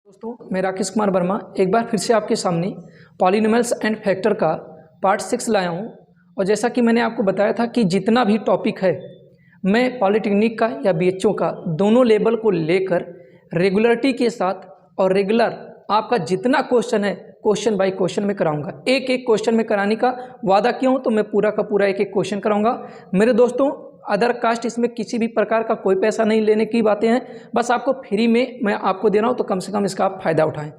दोस्तों, मैं राकेश कुमार वर्मा एक बार फिर से आपके सामने पॉलिनोमियल्स एंड फैक्टर का पार्ट 6 लाया हूं। और जैसा कि मैंने आपको बताया था कि जितना भी टॉपिक है मैं पॉलिटेक्निक का या बीएचओ का दोनों लेवल को लेकर रेगुलरिटी के साथ और रेगुलर आपका जितना क्वेश्चन है क्वेश्चन बाय क्वेश्चन में कराऊंगा। एक एक क्वेश्चन में कराने का वादा किया हूँ, तो मैं पूरा का पूरा एक एक क्वेश्चन कराऊंगा। मेरे दोस्तों, अदर कास्ट इसमें किसी भी प्रकार का कोई पैसा नहीं लेने की बातें हैं, बस आपको फ्री में मैं आपको दे रहा हूँ, तो कम से कम इसका आप फ़ायदा उठाएं।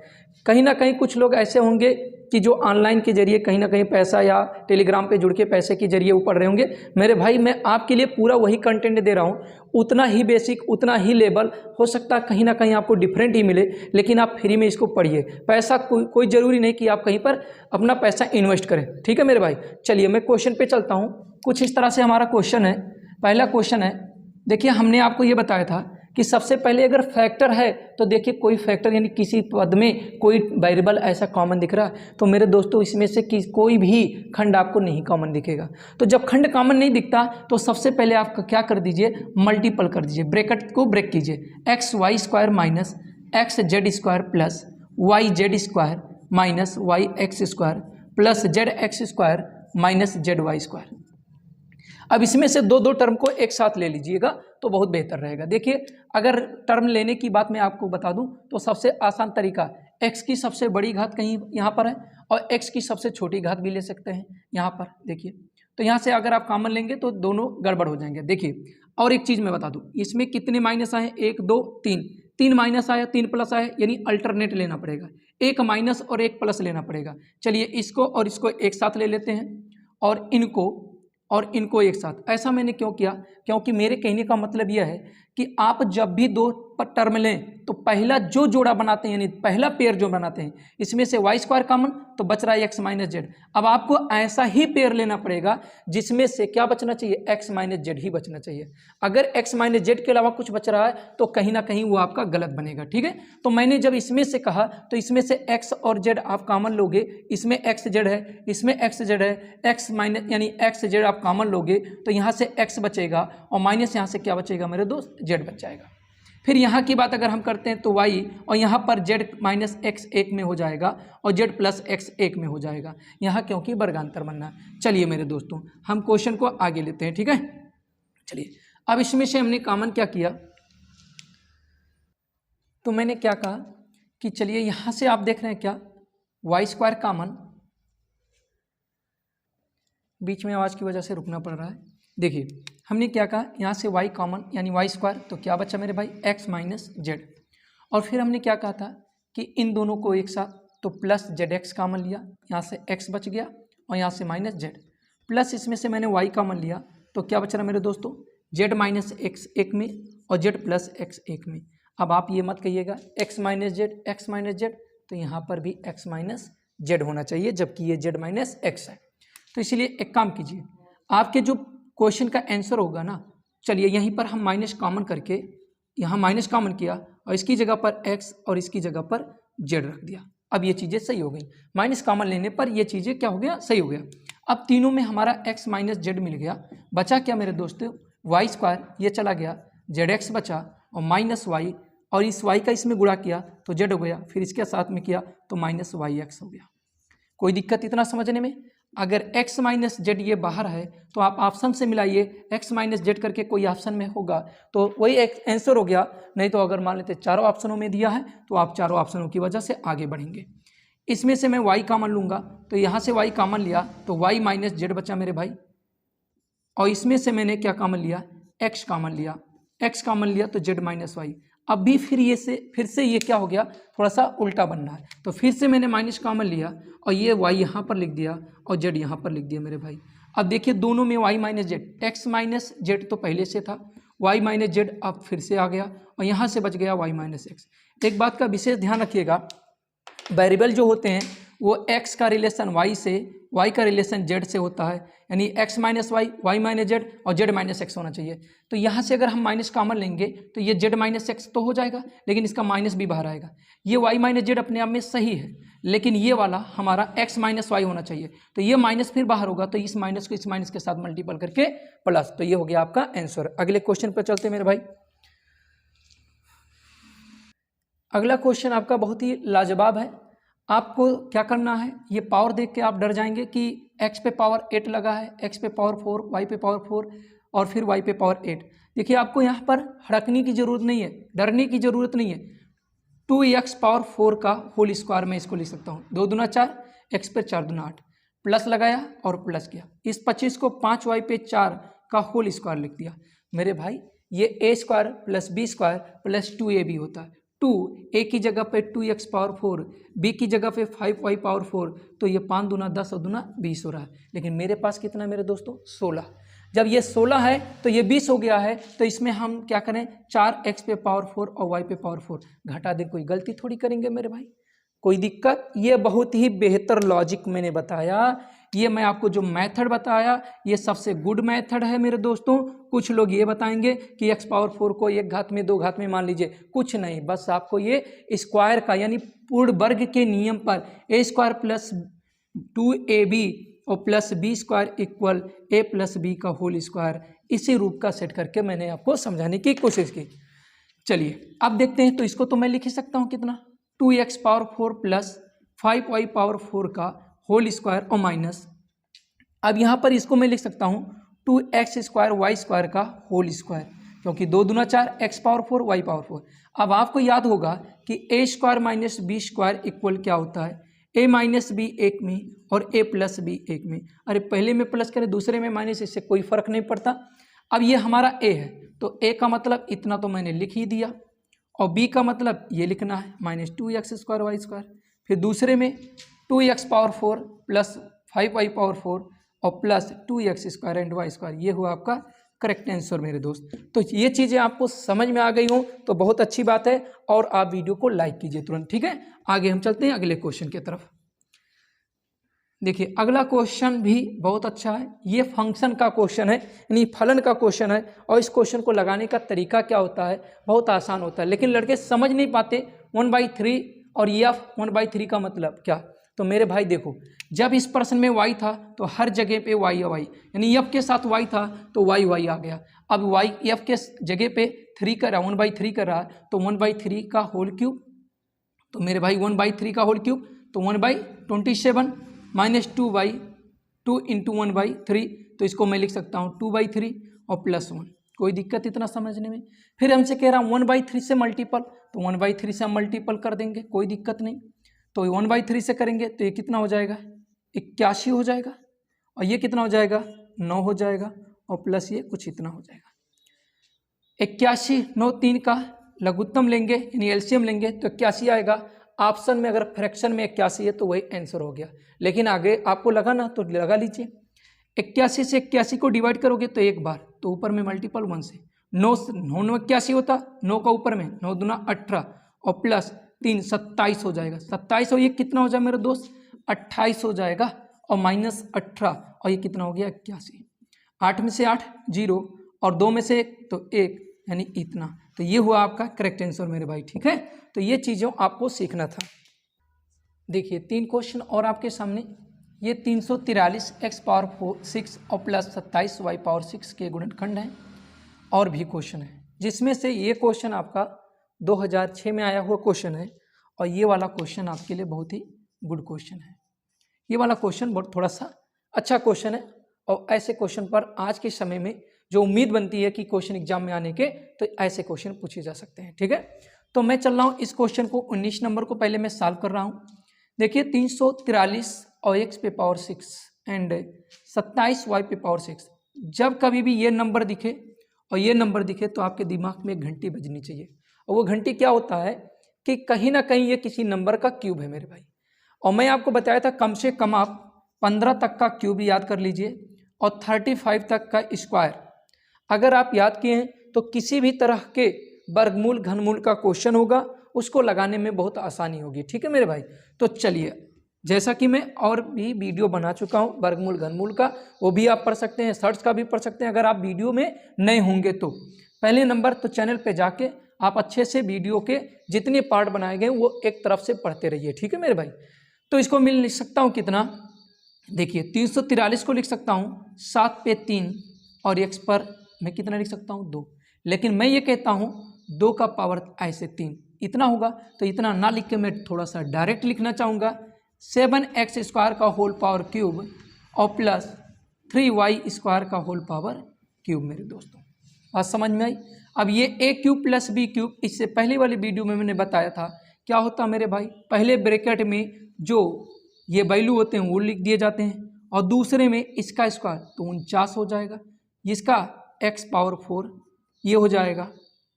कहीं ना कहीं कुछ लोग ऐसे होंगे कि जो ऑनलाइन के जरिए कहीं ना कहीं पैसा या टेलीग्राम पे जुड़ के पैसे के जरिए वो पढ़ रहे होंगे। मेरे भाई, मैं आपके लिए पूरा वही कंटेंट दे रहा हूँ, उतना ही बेसिक उतना ही लेवल। हो सकता है कहीं ना कहीं आपको डिफरेंट ही मिले, लेकिन आप फ्री में इसको पढ़िए। पैसा कोई ज़रूरी नहीं कि आप कहीं पर अपना पैसा इन्वेस्ट करें। ठीक है मेरे भाई, चलिए मैं क्वेश्चन पे चलता हूँ। कुछ इस तरह से हमारा क्वेश्चन है। पहला क्वेश्चन है, देखिए हमने आपको ये बताया था कि सबसे पहले अगर फैक्टर है तो देखिए कोई फैक्टर यानी किसी पद में कोई वेरिएबल ऐसा कॉमन दिख रहा है, तो मेरे दोस्तों इसमें से कोई भी खंड आपको नहीं कॉमन दिखेगा। तो जब खंड कॉमन नहीं दिखता तो सबसे पहले आप क्या कर दीजिए, मल्टीपल कर दीजिए, ब्रैकेट को ब्रेक कीजिए। X y square minus x z square plus y z square minus y x square plus z x square minus z y square. अब इसमें से दो टर्म को एक साथ ले लीजिएगा तो बहुत बेहतर रहेगा। देखिए, अगर टर्म लेने की बात मैं आपको बता दूं तो सबसे आसान तरीका x की सबसे बड़ी घात कहीं यहाँ पर है और x की सबसे छोटी घात भी ले सकते हैं यहाँ पर। देखिए, तो यहाँ से अगर आप कॉमन लेंगे तो दोनों गड़बड़ हो जाएंगे। देखिए, और एक चीज़ मैं बता दूँ, इसमें कितने माइनस आए, 1 2 3, 3 माइनस आया 3 प्लस आया, यानी अल्टरनेट लेना पड़ेगा, एक माइनस और एक प्लस लेना पड़ेगा। चलिए इसको और इसको एक साथ ले लेते हैं और इनको एक साथ। ऐसा मैंने क्यों किया, क्योंकि मेरे कहने का मतलब यह है कि आप जब भी दो टर्म लें तो पहला जो जोड़ा बनाते हैं यानी पहला पेयर जो बनाते हैं, इसमें से वाई स्क्वायर कॉमन तो बच रहा है एक्स माइनस जेड। अब आपको ऐसा ही पेयर लेना पड़ेगा जिसमें से क्या बचना चाहिए, एक्स माइनस जेड ही बचना चाहिए। अगर एक्स माइनस जेड के अलावा कुछ बच रहा है तो कहीं ना कहीं वो आपका गलत बनेगा। ठीक है, तो मैंने जब इसमें से कहा तो इसमें से एक्स और जेड आप कॉमन लोगे, इसमें एक्स जेड है, इसमें एक्स जेड है, एक्स माइनस यानी एक्स जेड आप कॉमन लोगे तो यहाँ से एक्स बचेगा और माइनस यहाँ से क्या बचेगा मेरे दोस्त, जेड बच जाएगा। फिर यहाँ की बात अगर हम करते हैं तो y और यहाँ पर z माइनस एक्स एक में हो जाएगा और z प्लस एक्स एक में हो जाएगा, यहाँ क्योंकि वर्गांतर बनना है। चलिए मेरे दोस्तों, हम क्वेश्चन को आगे लेते हैं। ठीक है, चलिए अब इसमें से हमने कॉमन क्या किया, तो मैंने क्या कहा कि चलिए यहाँ से आप देख रहे हैं क्या, वाई स्क्वायर कॉमन, बीच में आवाज़ की वजह से रुकना पड़ रहा है। देखिए हमने क्या कहा, यहाँ से y कॉमन यानी वाई स्क्वायर, तो क्या बचा मेरे भाई, x माइनस जेड। और फिर हमने क्या कहा था कि इन दोनों को एक साथ, तो प्लस जेड एक्स कॉमन लिया, यहाँ से x बच गया और यहाँ से माइनस जेड, प्लस इसमें से मैंने y कॉमन लिया तो क्या बच रहा मेरे दोस्तों, z माइनस एक्स एक में और z प्लस एक्स एक में। अब आप ये मत कहिएगा x minus Z x minus Z, तो यहाँ पर भी x माइनस जेड होना चाहिए जबकि ये z माइनस एक्स है। तो इसलिए एक काम कीजिए, आपके जो क्वेश्चन का आंसर होगा ना, चलिए यहीं पर हम माइनस कॉमन करके यहाँ माइनस कॉमन किया और इसकी जगह पर x और इसकी जगह पर z रख दिया। अब ये चीज़ें सही हो गई, माइनस कॉमन लेने पर ये चीज़ें क्या हो गया, सही हो गया। अब तीनों में हमारा x माइनस जेड मिल गया, बचा क्या मेरे दोस्तों, वाई स्क्वायर, ये चला गया, जेड एक्स बचा और माइनस वाई, और इस y का इसमें गुणा किया तो z हो गया, फिर इसके साथ में किया तो माइनस वाई एक्स हो गया। कोई दिक्कत इतना समझने में? अगर x माइनस जेड ये बाहर है तो आप ऑप्शन से मिलाइए, x माइनस जेड करके कोई ऑप्शन में होगा तो वही एक आंसर हो गया। नहीं तो अगर मान लेते चारों ऑप्शनों में दिया है तो आप चारों ऑप्शनों की वजह से आगे बढ़ेंगे। इसमें से मैं y कॉमन लूँगा तो यहाँ से y कॉमन लिया तो y माइनस जेड बचा मेरे भाई, और इसमें से मैंने क्या कॉमन लिया, x कॉमन लिया, x कॉमन लिया तो z माइनस वाई। अब भी फिर से ये क्या हो गया, थोड़ा सा उल्टा बनना है, तो फिर से मैंने माइनस कॉमन लिया और ये y यहाँ पर लिख दिया और z यहाँ पर लिख दिया मेरे भाई। अब देखिए दोनों में y minus Z, x minus Z तो पहले से था, y माइनस जेड अब फिर से आ गया और यहाँ से बच गया y माइनस एक्स। एक बात का विशेष ध्यान रखिएगा, वेरिएबल जो होते हैं वो x का रिलेशन y से, y का रिलेशन z से होता है, यानी x minus y, y minus z और z माइनस एक्स होना चाहिए। तो यहाँ से अगर हम माइनस कॉमन लेंगे तो ये z माइनस एक्स तो हो जाएगा, लेकिन इसका माइनस भी बाहर आएगा। ये y माइनस जेड अपने आप में सही है, लेकिन ये वाला हमारा x माइनस वाई होना चाहिए, तो ये माइनस फिर बाहर होगा, तो इस माइनस को इस माइनस के साथ मल्टीपल करके प्लस, तो ये हो गया आपका आंसर। अगले क्वेश्चन पर चलते मेरे भाई। अगला क्वेश्चन आपका बहुत ही लाजवाब है। आपको क्या करना है, ये पावर देख के आप डर जाएंगे कि x पे पावर 8 लगा है, x पे पावर 4, y पे पावर 4 और फिर y पे पावर 8। देखिए आपको यहाँ पर हड़कने की ज़रूरत नहीं है, डरने की ज़रूरत नहीं है। 2x पावर 4 का होल स्क्वायर मैं इसको लिख सकता हूँ। 2 दूना 4, x पे 4 दूना 8, प्लस लगाया और प्लस किया। इस 25 को 5y पे 4 का होल स्क्वायर लिख दिया। मेरे भाई ये a square plus b square plus 2ab होता है। 2 a की जगह पे 2x पावर 4, b की जगह पे 5y पावर 4, तो ये 5 दूना 10 और दूना 20 हो रहा है। लेकिन मेरे पास कितना है मेरे दोस्तों, 16। जब ये 16 है तो ये 20 हो गया है, तो इसमें हम क्या करें, 4x पे पावर 4 और y पे पावर 4 घटा दें। कोई गलती थोड़ी करेंगे मेरे भाई, कोई दिक्कत। ये बहुत ही बेहतर लॉजिक मैंने बताया, ये मैं आपको जो मेथड बताया ये सबसे गुड मेथड है मेरे दोस्तों। कुछ लोग ये बताएंगे कि x पावर 4 को 1 घात में 2 घात में मान लीजिए, कुछ नहीं, बस आपको ये स्क्वायर का यानी पूर्ण वर्ग के नियम पर a स्क्वायर प्लस 2ab और plus b square equal a plus b का होल स्क्वायर, इसी रूप का सेट करके मैंने आपको समझाने की कोशिश की। चलिए अब देखते हैं, तो इसको तो मैं लिख ही सकता हूँ कितना, 2x power 4 plus 5y power 4 का होल स्क्वायर और माइनस, अब यहाँ पर इसको मैं लिख सकता हूँ 2x स्क्वायर वाई स्क्वायर का होल स्क्वायर, क्योंकि 2 दूना 4, x पावर 4 y पावर 4। अब आपको याद होगा कि a square minus b square equal क्या होता है, a माइनस बी एक में और a प्लस बी एक में। अरे पहले में प्लस करें दूसरे में माइनस, इससे कोई फर्क नहीं पड़ता। अब ये हमारा a है, तो a का मतलब इतना तो मैंने लिख ही दिया, और b का मतलब ये लिखना है minus 2x square Y square. फिर दूसरे में 2x power 4 plus 5y power 4 और plus 2x square and y square, ये हुआ आपका करेक्ट आंसर मेरे दोस्त। तो ये चीज़ें आपको समझ में आ गई हो तो बहुत अच्छी बात है, और आप वीडियो को लाइक कीजिए तुरंत, ठीक है। आगे हम चलते हैं अगले क्वेश्चन की तरफ। देखिए अगला क्वेश्चन भी बहुत अच्छा है, ये फंक्शन का क्वेश्चन है यानी फलन का क्वेश्चन है, और इस क्वेश्चन को लगाने का तरीका क्या होता है, बहुत आसान होता है, लेकिन लड़के समझ नहीं पाते 1/3 और f 1/3 का मतलब क्या। तो मेरे भाई देखो, जब इस प्रश्न में y था तो हर जगह पे y है y, यानी f के साथ y था तो y आ गया। अब y f के जगह पे 3 कर रहा, 1/3 कर रहा, तो 1/3 का होल क्यूब, तो मेरे भाई 1/3 का होल क्यूब तो 1/27 माइनस 2 इंटू 1/3, तो इसको मैं लिख सकता हूँ 2/3 और प्लस 1। कोई दिक्कत इतना समझने में। फिर हमसे कह रहा हूँ 1/3 से मल्टीपल, तो 1/3 से हम मल्टीपल कर देंगे, कोई दिक्कत नहीं। तो 1/3 से करेंगे तो ये कितना हो जाएगा, 81 हो जाएगा, और ये कितना हो जाएगा, 9 हो जाएगा, और प्लस ये कुछ इतना हो जाएगा। 81 9 3 का लघुत्तम लेंगे यानी एलसीएम लेंगे तो 81 आएगा। ऑप्शन में अगर फ्रैक्शन में 81 है तो वही आंसर हो गया, लेकिन आगे आपको लगा ना तो लगा लीजिए। 81 से 81 को डिवाइड करोगे तो एक बार, तो ऊपर में मल्टीपल 1 से 9 81 होता, 9 का ऊपर में 9 दूना 18 और प्लस 3 27 हो जाएगा। 27 और ये कितना हो जाएगा मेरे दोस्त, 28 हो जाएगा, और माइनस 18 और ये कितना हो गया 81। 8 में से 8 0 और 2 में से 1 तो 1 यानी इतना। तो ये हुआ आपका करेक्ट आंसर मेरे भाई, ठीक है। तो ये चीज़ों आपको सीखना था। देखिए 3 क्वेश्चन और आपके सामने, ये 343 x पावर 6 और प्लस 27 y पावर 6 के गुणनखंड हैं, और भी क्वेश्चन है, जिसमें से ये क्वेश्चन आपका 2006 में आया हुआ क्वेश्चन है, और ये वाला क्वेश्चन आपके लिए बहुत ही गुड क्वेश्चन है। ये वाला क्वेश्चन बहुत थोड़ा सा अच्छा क्वेश्चन है, और ऐसे क्वेश्चन पर आज के समय में जो उम्मीद बनती है कि क्वेश्चन एग्जाम में आने के, तो ऐसे क्वेश्चन पूछे जा सकते हैं, ठीक है। तो मैं चल रहा हूँ इस क्वेश्चन को 19 नंबर को पहले मैं सॉल्व कर रहा हूँ। देखिए 343 और x पे पावर 6 एंड 27 y पे पावर 6, जब कभी भी ये नंबर दिखे और ये नंबर दिखे तो आपके दिमाग में एक घंटी बजनी चाहिए, और वो घंटी क्या होता है कि कहीं ना कहीं ये किसी नंबर का क्यूब है मेरे भाई। और मैं आपको बताया था कम से कम आप 15 तक का क्यूब याद कर लीजिए और 35 तक का स्क्वायर अगर आप याद किए हैं तो किसी भी तरह के वर्गमूल घनमूल का क्वेश्चन होगा उसको लगाने में बहुत आसानी होगी, ठीक है मेरे भाई। तो चलिए, जैसा कि मैं और भी वीडियो बना चुका हूँ वर्गमूल घनमूल का, वो भी आप पढ़ सकते हैं, सर्च का भी पढ़ सकते हैं। अगर आप वीडियो में नए होंगे तो पहले नंबर तो चैनल पे जाके आप अच्छे से वीडियो के जितने पार्ट बनाए गए वो एक तरफ से पढ़ते रहिए, ठीक है मेरे भाई। तो इसको मैं लिख सकता हूँ कितना, देखिए 343 को लिख सकता हूँ 7 पे 3 और x पर मैं कितना लिख सकता हूँ 2, लेकिन मैं ये कहता हूँ 2 का पावर ऐसे 3, इतना होगा, तो इतना ना लिख के मैं थोड़ा सा डायरेक्ट लिखना चाहूँगा 7x² का होल पावर क्यूब और प्लस 3y² का होल पावर क्यूब। मेरे दोस्तों बात समझ में आई। अब ये a cube plus b cube, इससे पहले वाली वीडियो में मैंने बताया था क्या होता मेरे भाई, पहले ब्रैकेट में जो ये वैल्यू होते हैं वो लिख दिए जाते हैं और दूसरे में इसका स्क्वायर तो 49 हो जाएगा, इसका x पावर 4 ये हो जाएगा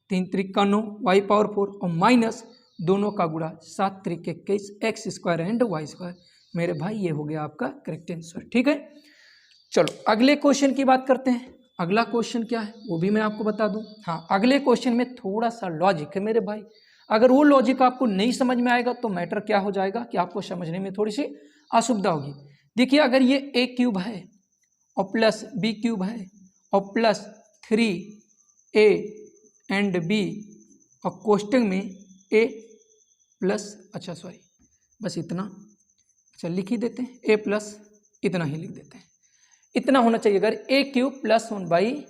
3 त्रिक का 9 y पावर 4 और माइनस दोनों का गुणा 7 त्रिक 21 x² एंड y²। मेरे भाई ये हो गया आपका करेक्ट आंसर। ठीक है, चलो अगले क्वेश्चन की बात करते हैं। अगला क्वेश्चन क्या है वो भी मैं आपको बता दूं। हाँ, अगले क्वेश्चन में थोड़ा सा लॉजिक है मेरे भाई, अगर वो लॉजिक आपको नहीं समझ में आएगा तो मैटर क्या हो जाएगा कि आपको समझने में थोड़ी सी असुविधा होगी। देखिए, अगर ये a क्यूब है और प्लस b क्यूब है और प्लस 3a एंड b और कोष्टक में a प्लस, अच्छा सॉरी बस इतना, अच्छा लिख ही देते हैं a प्लस, इतना ही लिख देते हैं, इतना होना चाहिए। अगर a क्यूब प्लस 1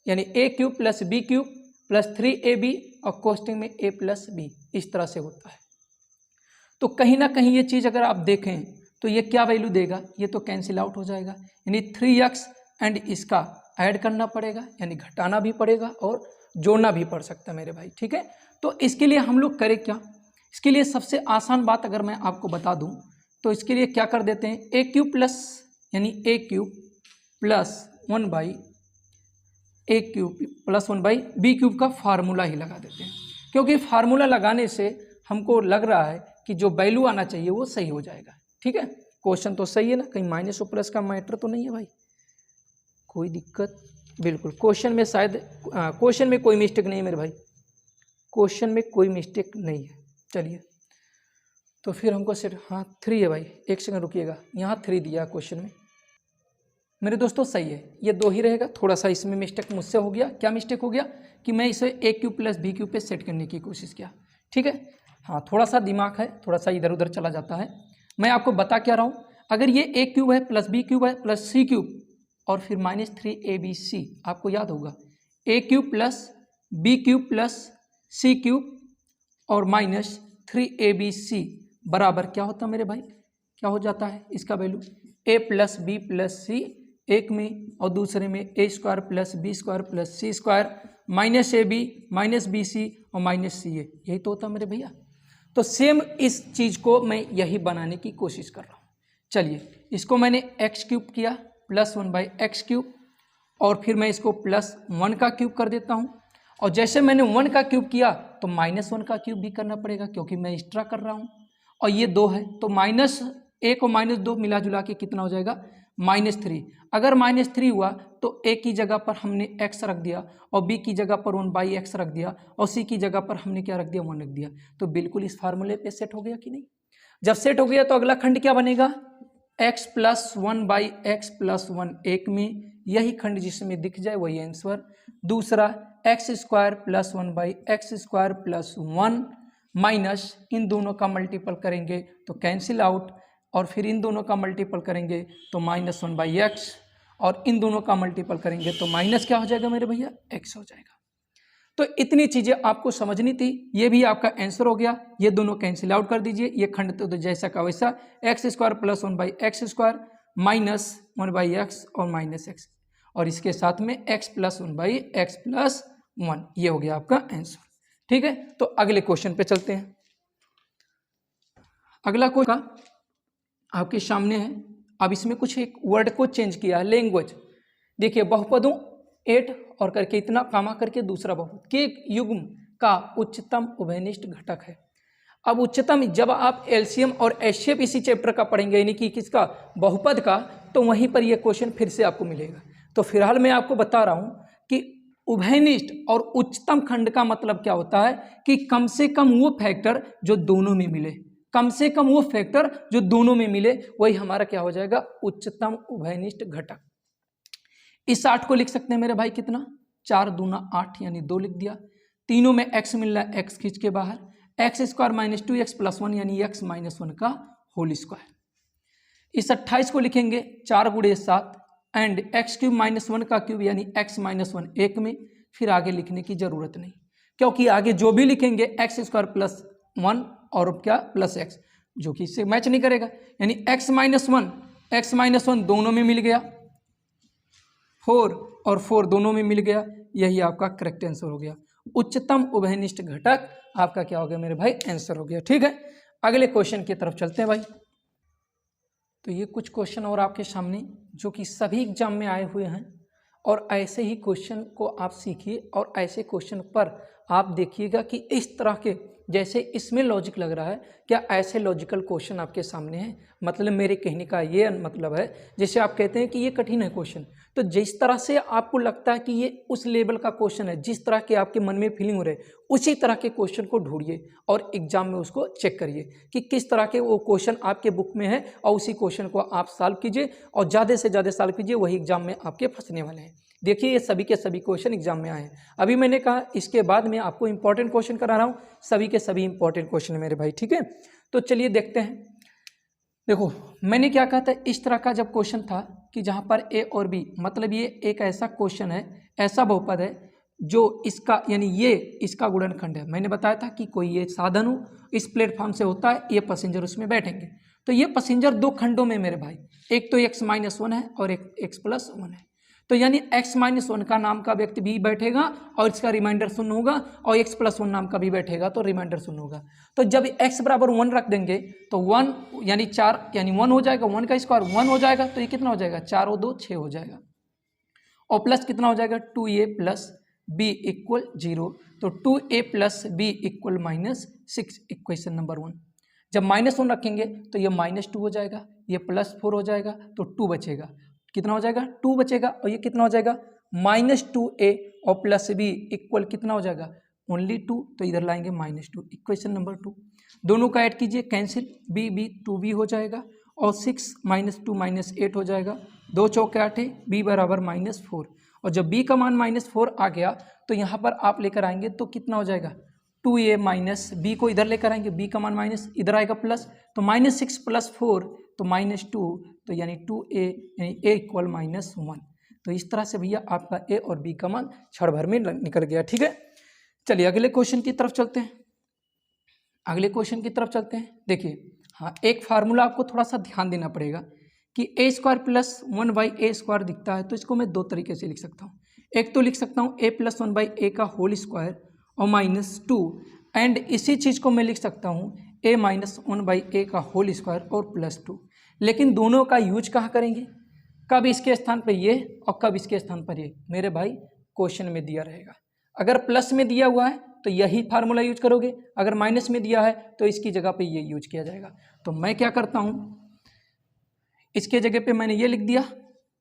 यानी a cube plus b cube plus 3ab और कोष्टक में a प्लस b, इस तरह से होता है। तो कहीं ना कहीं ये चीज़ अगर आप देखें तो ये क्या वैल्यू देगा, ये तो कैंसिल आउट हो जाएगा, यानी 3x एंड इसका ऐड करना पड़ेगा, यानी घटाना भी पड़ेगा और जोड़ना भी पड़ सकता है मेरे भाई। ठीक है, तो इसके लिए हम लोग करें क्या, इसके लिए सबसे आसान बात अगर मैं आपको बता दूं तो इसके लिए क्या कर देते हैं, a क्यूब प्लस यानी a cube plus 1 a cube plus 1 b cube का फार्मूला ही लगा देते हैं, क्योंकि फार्मूला लगाने से हमको लग रहा है कि जो वैल्यू आना चाहिए वो सही हो जाएगा। ठीक है, क्वेश्चन तो सही है ना, कहीं माइनस और प्लस का मैटर तो नहीं है भाई, कोई दिक्कत बिल्कुल क्वेश्चन में, शायद क्वेश्चन में कोई मिस्टेक नहीं है मेरे भाई, क्वेश्चन में कोई मिस्टेक नहीं है। चलिए तो फिर हमको सिर्फ, हाँ 3 है भाई, एक सेकंड रुकिएगा, यहाँ 3 दिया क्वेश्चन में मेरे दोस्तों, सही है, ये 2 ही रहेगा। थोड़ा सा इसमें मिस्टेक मुझसे हो गया, क्या मिस्टेक हो गया कि मैं इसे a cube plus b cube पे सेट करने की कोशिश किया। ठीक है, हाँ थोड़ा सा दिमाग है, थोड़ा सा इधर उधर चला जाता है। मैं आपको बता क्या रहा हूँ, अगर ये a क्यूब है प्लस b क्यूब है प्लस c क्यूब और फिर माइनस 3abc, आपको याद होगा a cube plus b cube plus c cube और माइनस 3abc बराबर क्या होता है मेरे भाई, क्या हो जाता है इसका value a plus b plus c एक में और दूसरे में a² plus b² plus c² minus ab minus bc और माइनस ca, यही तो होता है मेरे भैया। तो सेम इस चीज़ को मैं यही बनाने की कोशिश कर रहा हूँ। चलिए, इसको मैंने x क्यूब किया प्लस 1/x क्यूब और फिर मैं इसको प्लस 1 का क्यूब कर देता हूँ, और जैसे मैंने 1 का क्यूब किया तो माइनस 1 का क्यूब भी करना पड़ेगा क्योंकि मैं एक्स्ट्रा कर रहा हूँ, और ये 2 है तो -1 और -2 मिला जुला के कितना हो जाएगा -3। अगर -3 हुआ तो a की जगह पर हमने x रख दिया और b की जगह पर 1/x रख दिया और c की जगह पर हमने क्या रख दिया, 1 रख दिया, तो बिल्कुल इस फार्मूले पे सेट हो गया कि नहीं। जब सेट हो गया तो अगला खंड क्या बनेगा, x प्लस 1/x प्लस 1 एक में, यही खंड जिसमें दिख जाए वही आंसर। दूसरा x² plus 1/x² plus 1 minus इन दोनों का मल्टीपल करेंगे तो कैंसिल आउट, और फिर इन दोनों का मल्टीपल करेंगे तो -1/x और इन दोनों का मल्टीपल करेंगे तो माइनस क्या हो जाएगा मेरे भैया, x हो जाएगा। तो इतनी चीज़ें आपको समझनी थी, ये भी आपका आंसर हो गया। ये दोनों कैंसिल आउट कर दीजिए, ये खंड तो जैसा का वैसा, x² plus 1/x² minus 1/x और माइनस x, और इसके साथ में x प्लस 1/x प्लस 1, ये हो गया आपका आंसर। ठीक है, तो अगले क्वेश्चन पे चलते हैं। अगला क्वेश्चन आपके सामने है। अब इसमें कुछ एक वर्ड को चेंज किया है, लैंग्वेज। देखिए, बहुपदों 8 और करके इतना कामा करके दूसरा बहुपद के युग्म का उच्चतम उभयनिष्ठ घटक है। अब उच्चतम, जब आप एलसीएम और एचसीएफ इसी चैप्टर का पढ़ेंगे, यानी कि किसका, बहुपद का, तो वहीं पर यह क्वेश्चन फिर से आपको मिलेगा। तो फिलहाल मैं आपको बता रहा हूँ कि उभयनिष्ठ और उच्चतम खंड का मतलब क्या होता है कि कम से कम वो फैक्टर जो दोनों में मिले, कम से कम वो फैक्टर जो दोनों में मिले, वही हमारा क्या हो जाएगा, उच्चतम उभयनिष्ठ घटक। इस 8 को लिख सकते हैं मेरे भाई कितना, 4 दूना 8 यानी 2 लिख दिया। तीनों में x मिल रहा है, x खींच के बाहर, x² माइनस 2x प्लस 1 यानी x माइनस 1 का होल स्क्वायर। इस 28 को लिखेंगे 4 गुणे 7 एंड x³ माइनस 1 का क्यूब यानी x माइनस 1 एक में, फिर आगे लिखने की जरूरत नहीं क्योंकि आगे जो भी लिखेंगे एक्स स्क्वायर प्लस 1 और क्या प्लस एक्स, जो कि इससे मैच नहीं करेगा, यानी एक्स माइनस वन दोनों में मिल गया, 4 और 4 दोनों में मिल गया, यही आपका करेक्ट आंसर हो गया। उच्चतम उभयनिष्ठ घटक आपका क्या हो गया मेरे भाई, आंसर हो गया। ठीक है, अगले क्वेश्चन की तरफ चलते हैं भाई। तो ये कुछ क्वेश्चन और आपके सामने जो कि सभी एग्जाम में आए हुए हैं, और ऐसे ही क्वेश्चन को आप सीखिए और ऐसे क्वेश्चन पर आप देखिएगा कि इस तरह के, जैसे इसमें लॉजिक लग रहा है, क्या ऐसे लॉजिकल क्वेश्चन आपके सामने हैं। मतलब मेरे कहने का ये मतलब है, जैसे आप कहते हैं कि ये कठिन है क्वेश्चन, तो जिस तरह से आपको लगता है कि ये उस लेवल का क्वेश्चन है, जिस तरह के आपके मन में फीलिंग हो रही है, उसी तरह के क्वेश्चन को ढूंढिए और एग्जाम में उसको चेक करिए कि किस तरह के वो क्वेश्चन आपके बुक में है, और उसी क्वेश्चन को आप सॉल्व कीजिए और ज़्यादा से ज़्यादा सॉल्व कीजिए, वही एग्जाम में आपके फंसने वाले हैं। देखिए ये सभी के सभी क्वेश्चन एग्जाम में आए हैं। अभी मैंने कहा इसके बाद मैं आपको इंपॉर्टेंट क्वेश्चन करा रहा हूँ, सभी के सभी इंपॉर्टेंट क्वेश्चन है मेरे भाई। ठीक है, तो चलिए देखते हैं। देखो मैंने क्या कहा था, इस तरह का जब क्वेश्चन था कि जहाँ पर ए और बी, मतलब ये एक ऐसा क्वेश्चन है, ऐसा बहुपद है जो इसका यानी ये इसका गुणनखंड है। मैंने बताया था कि कोई ये साधन हो, इस प्लेटफॉर्म से होता है, ये पैसेंजर उसमें बैठेंगे, तो ये पैसेंजर दो खंडों में मेरे भाई, एक तो x-1 है और एक x+1 है। तो यानी x-1 का नाम का व्यक्ति भी बैठेगा और इसका रिमाइंडर 0 होगा, और x+1 नाम का भी बैठेगा तो रिमाइंडर 0 होगा। तो जब x बराबर 1 रख देंगे तो 1 यानी 4 यानी 1 हो जाएगा, 1 का स्क्वायर 1 हो जाएगा, तो ये कितना हो जाएगा, 4 और 2 6 हो जाएगा, और प्लस कितना हो जाएगा 2a प्लस b इक्वल 0, तो 2a plus b equal -6, equation number 1। जब -1 रखेंगे तो ये -2 हो जाएगा, ये +4 हो जाएगा, तो 2 बचेगा, कितना हो जाएगा 2 बचेगा, और ये कितना हो जाएगा -2a और प्लस b इक्वल कितना हो जाएगा ओनली 2, तो इधर लाएंगे -2, इक्वेशन नंबर 2। दोनों का ऐड कीजिए, कैंसिल, b 2b हो जाएगा, और 6 -2 -8 हो जाएगा, 2 चौके 8, b बराबर -4, और जब b का मान -4 आ गया तो यहाँ पर आप लेकर आएंगे तो कितना हो जाएगा 2a माइनस b को इधर लेकर आएंगे, b का मान माइनस, इधर आएगा प्लस, तो -6 + 4 तो -2, तो यानी 2a यानी a इक्वल -1। तो इस तरह से भैया आपका a और b का मान क्षण भर में निकल गया। ठीक है, चलिए अगले क्वेश्चन की तरफ चलते हैं। अगले क्वेश्चन की तरफ चलते हैं। देखिए हाँ, एक फार्मूला आपको थोड़ा सा ध्यान देना पड़ेगा कि a² + 1/a² दिखता है, तो इसको मैं दो तरीके से लिख सकता हूँ। एक तो लिख सकता हूँ a + 1/a का होल स्क्वायर और -2, एंड इसी चीज़ को मैं लिख सकता हूँ a - 1/a का होल स्क्वायर और +2। लेकिन दोनों का यूज कहाँ करेंगे, कब इसके स्थान पर ये और कब इसके स्थान पर ये, मेरे भाई क्वेश्चन में दिया रहेगा। अगर प्लस में दिया हुआ है तो यही फार्मूला यूज करोगे, अगर माइनस में दिया है तो इसकी जगह पे ये यूज किया जाएगा। तो मैं क्या करता हूँ, इसके जगह पे मैंने ये लिख दिया,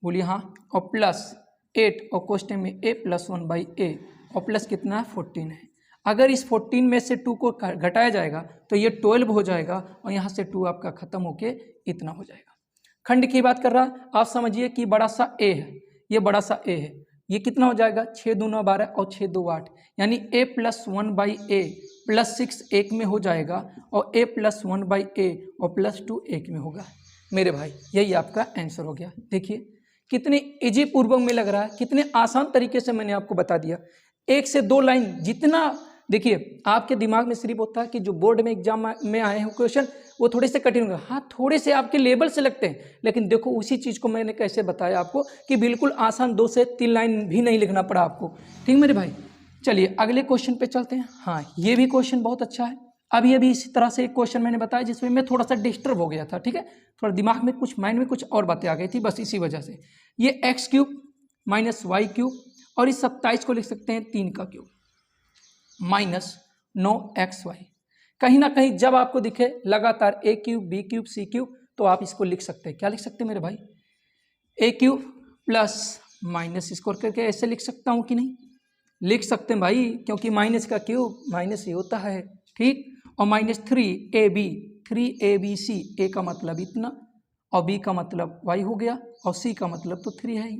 बोलिए हाँ, और +8 और क्वेश्चन में a + 1/a और प्लस कितना है 14 है। अगर इस 14 में से 2 को घटाया जाएगा तो ये 12 हो जाएगा, और यहाँ से 2 आपका खत्म होके इतना हो जाएगा। खंड की बात कर रहा, आप समझिए कि बड़ा सा a है, ये बड़ा सा a है, ये कितना हो जाएगा 6 दूना 12 और 6 2 8, यानी a + 1/a + 6 1 में हो जाएगा, और a + 1/a और +2 1 में होगा। मेरे भाई यही आपका आंसर हो गया। देखिए कितने इजी पूर्वक में लग रहा है, कितने आसान तरीके से मैंने आपको बता दिया। 1 से 2 लाइन जितना, देखिए आपके दिमाग में सिर्फ होता है कि जो बोर्ड में एग्जाम में आए हैं क्वेश्चन वो थोड़े से कठिन होंगे, हाँ थोड़े से आपके लेवल से लगते हैं, लेकिन देखो उसी चीज़ को मैंने कैसे बताया आपको कि बिल्कुल आसान 2 से 3 लाइन भी नहीं लिखना पड़ा आपको। ठीक मेरे भाई, चलिए अगले क्वेश्चन पे चलते हैं। हाँ ये भी क्वेश्चन बहुत अच्छा है। अभी इसी तरह से एक क्वेश्चन मैंने बताया जिसमें मैं थोड़ा सा डिस्टर्ब हो गया था। ठीक है, थोड़ा दिमाग में कुछ, माइंड में कुछ और बातें आ गई थी, बस इसी वजह से। ये x³ - y³ और इस 27 को लिख सकते हैं 3 का क्यूब -9xy। कहीं ना कहीं जब आपको दिखे लगातार a³ b³ c³ तो आप इसको लिख सकते हैं, क्या लिख सकते हैं मेरे भाई, a³ प्लस माइनस स्क्वायर करके ऐसे लिख सकता हूँ कि नहीं, लिख सकते हैं भाई, क्योंकि माइनस का क्यूब माइनस ही होता है। ठीक, और -3ab 3abc, a का मतलब इतना और b का मतलब y हो गया और c का मतलब तो 3 है ही,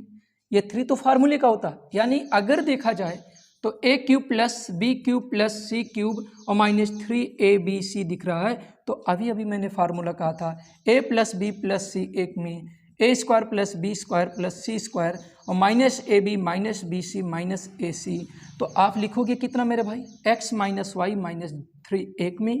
ये 3 तो फार्मूले का होता है। यानी अगर देखा जाए तो a³ + b³ + c³ और -3abc दिख रहा है, तो अभी मैंने फार्मूला कहा था a + b + c एक में a² + b² + c² और minus a b minus b c minus a c, तो आप लिखोगे कितना मेरे भाई, एक्स माइनस वाई माइनस 3, एक में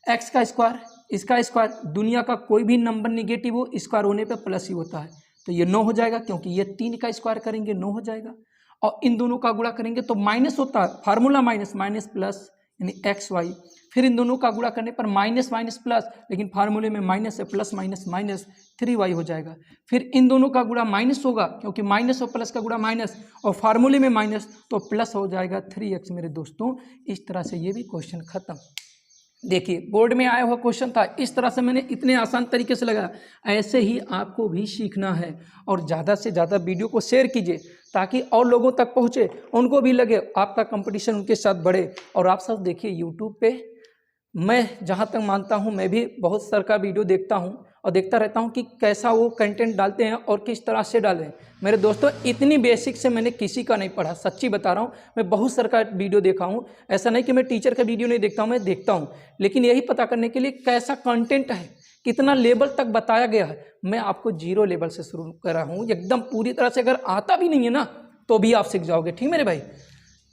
एक्स का स्क्वायर, इसका स्क्वायर, दुनिया का कोई भी नंबर निगेटिव हो स्क्वायर होने पे प्लस ही होता है, तो ये 9 हो जाएगा, क्योंकि ये 3 का स्क्वायर करेंगे 9 हो जाएगा, और इन दोनों का गुणा करेंगे तो माइनस होता है, फार्मूला माइनस, माइनस प्लस यानी एक्स वाई, फिर इन दोनों का गुणा करने पर माइनस माइनस प्लस, लेकिन फार्मूले में माइनस है, प्लस माइनस माइनस 3y हो जाएगा, फिर इन दोनों का गुणा माइनस होगा, क्योंकि माइनस और प्लस का गुणा माइनस, और फार्मूले में माइनस, तो प्लस हो जाएगा 3x मेरे दोस्तों। इस तरह से ये भी क्वेश्चन खत्म। देखिए बोर्ड में आया हुआ क्वेश्चन था, इस तरह से मैंने इतने आसान तरीके से लगाया, ऐसे ही आपको भी सीखना है, और ज़्यादा से ज़्यादा वीडियो को शेयर कीजिए ताकि और लोगों तक पहुँचे, उनको भी लगे आपका कंपटीशन उनके साथ बढ़े। और आप सब देखिए यूट्यूब पे, मैं जहाँ तक मानता हूँ मैं भी बहुत सारे का वीडियो देखता हूँ और देखता रहता हूँ कि कैसा वो कंटेंट डालते हैं और किस तरह से डालें। मेरे दोस्तों इतनी बेसिक से मैंने किसी का नहीं पढ़ा, सच्ची बता रहा हूँ, मैं बहुत सारे का वीडियो देखा हूँ, ऐसा नहीं कि मैं टीचर का वीडियो नहीं देखता हूँ, मैं देखता हूँ, लेकिन यही पता करने के लिए कैसा कंटेंट है, कितना लेवल तक बताया गया है। मैं आपको 0 लेवल से शुरू कर रहा हूँ, एकदम पूरी तरह से, अगर आता भी नहीं है ना तो भी आप सीख जाओगे, ठीक मेरे भाई।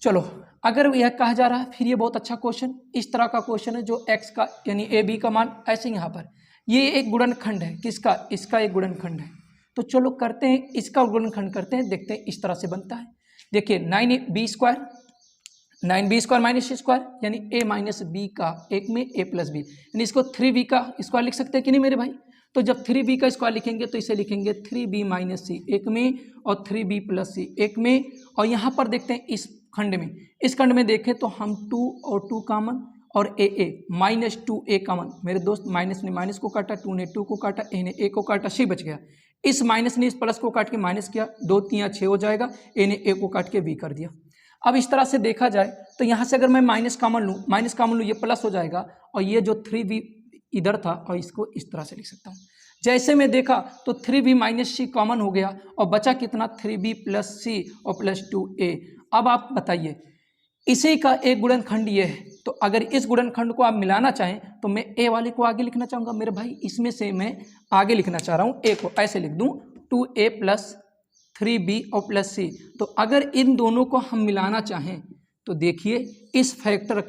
चलो, अगर यह कहा जा रहा है, फिर ये बहुत अच्छा क्वेश्चन, इस तरह का क्वेश्चन है जो x का यानी ए बी का मान ऐसे यहाँ पर, ये एक गुणनखंड है, किसका, इसका एक गुणनखंड है, तो चलो करते हैं इसका गुणनखंड करते हैं, देखते हैं इस तरह से बनता है। देखिए 9b square, 9b square minus c square यानी a माइनस बी का एक में a प्लस बी, यानी इसको 3b का स्क्वायर लिख सकते हैं कि नहीं मेरे भाई। तो जब 3b का स्क्वायर लिखेंगे तो इसे लिखेंगे 3b माइनस सी एक में और 3b प्लस सी एक में, और यहाँ पर देखते हैं इस खंड में, इस खंड में देखें तो हम 2 और 2 कामन और a माइनस 2a कामन, मेरे दोस्त माइनस ने माइनस को काटा, 2 ने 2 को काटा, a ने a को काटा, c बच गया। इस माइनस ने इस प्लस को काट के माइनस किया, 2 3 6 हो जाएगा, a ने a को काट के b कर दिया। अब इस तरह से देखा जाए तो यहाँ से अगर मैं माइनस कामन लूँ ये प्लस हो जाएगा, और ये जो 3b इधर था और इसको इस तरह से लिख सकता हूँ। जैसे मैं देखा तो 3b माइनस सी कॉमन हो गया और बचा कितना, 3b प्लस सी और प्लस 2a। अब आप बताइए, इसी का एक गुणनखंड ये है, तो अगर इस गुणनखंड को आप मिलाना चाहें तो मैं a वाले को आगे लिखना चाहूँगा मेरे भाई, इसमें से मैं आगे लिखना चाह रहा हूँ a को, ऐसे लिख दूँ 2a प्लस 3b और प्लस c। तो अगर इन दोनों को हम मिलाना चाहें तो देखिए इस फैक्टर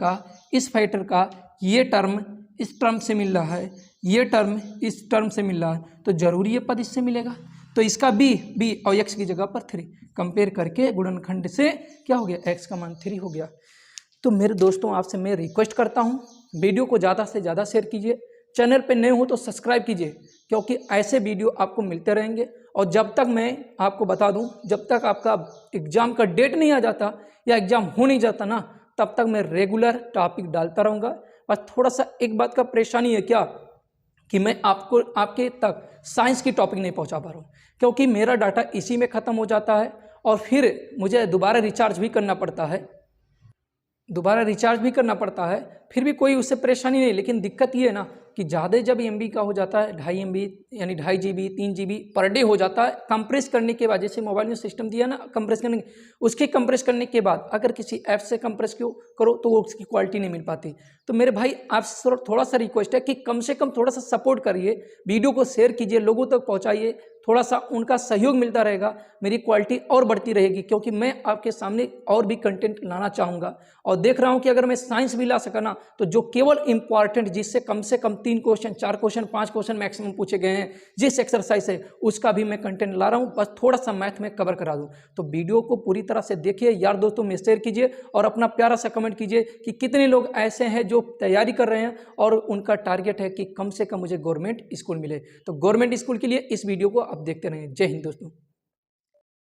का ये टर्म इस टर्म से मिल रहा है, ये टर्म इस टर्म से मिल रहा है, तो जरूरी ये पद इससे मिलेगा, तो इसका b और x की जगह पर 3 कंपेयर करके गुणनखंड से क्या हो गया, x का मान 3 हो गया। तो मेरे दोस्तों आपसे मैं रिक्वेस्ट करता हूँ वीडियो को ज़्यादा से ज़्यादा शेयर कीजिए, चैनल पे नए हो तो सब्सक्राइब कीजिए, क्योंकि ऐसे वीडियो आपको मिलते रहेंगे। और जब तक मैं आपको बता दूं, जब तक आपका एग्ज़ाम का डेट नहीं आ जाता या एग्ज़ाम हो नहीं जाता ना, तब तक मैं रेगुलर टॉपिक डालता रहूँगा। बस थोड़ा सा एक बात का परेशानी है क्या, कि मैं आपके तक साइंस की टॉपिक नहीं पहुंचा पा रहा हूँ, क्योंकि मेरा डाटा इसी में ख़त्म हो जाता है और फिर मुझे दोबारा रिचार्ज भी करना पड़ता है, फिर भी कोई उससे परेशानी नहीं। लेकिन दिक्कत ये है ना कि ज़्यादा जब MB का हो जाता है, 2.5 MB यानी 2.5 GB 3 GB पर डे हो जाता है, कंप्रेस करने के बाद, जैसे मोबाइल में सिस्टम दिया ना कंप्रेस करने, उसके कंप्रेस करने के बाद अगर किसी ऐप से कंप्रेस करो तो वो उसकी क्वालिटी नहीं मिल पाती। तो मेरे भाई आपसे थोड़ा सा रिक्वेस्ट है कि कम से कम थोड़ा सा सपोर्ट करिए, वीडियो को शेयर कीजिए, लोगों तक पहुँचाइए, थोड़ा सा उनका सहयोग मिलता रहेगा, मेरी क्वालिटी और बढ़ती रहेगी, क्योंकि मैं आपके सामने और भी कंटेंट लाना चाहूँगा। और देख रहा हूँ कि अगर मैं साइंस भी ला सका ना, तो जो केवल इंपॉर्टेंट, जिससे कम से कम 3 क्वेश्चन 4 क्वेश्चन 5 क्वेश्चन मैक्सिमम पूछे गए हैं, जिस एक्सरसाइज है उसका भी मैं कंटेंट ला रहा हूँ, बस थोड़ा सा मैथ में कवर करा दूँ। तो वीडियो को पूरी तरह से देखिए, यार दोस्तों में शेयर कीजिए और अपना प्यारा सा कमेंट कीजिए कि कितने लोग ऐसे हैं जो तैयारी कर रहे हैं और उनका टारगेट है कि कम से कम मुझे गवर्नमेंट स्कूल मिले। तो गवर्नमेंट स्कूल के लिए इस वीडियो को आप देखते रहें। जय हिंद दोस्तों।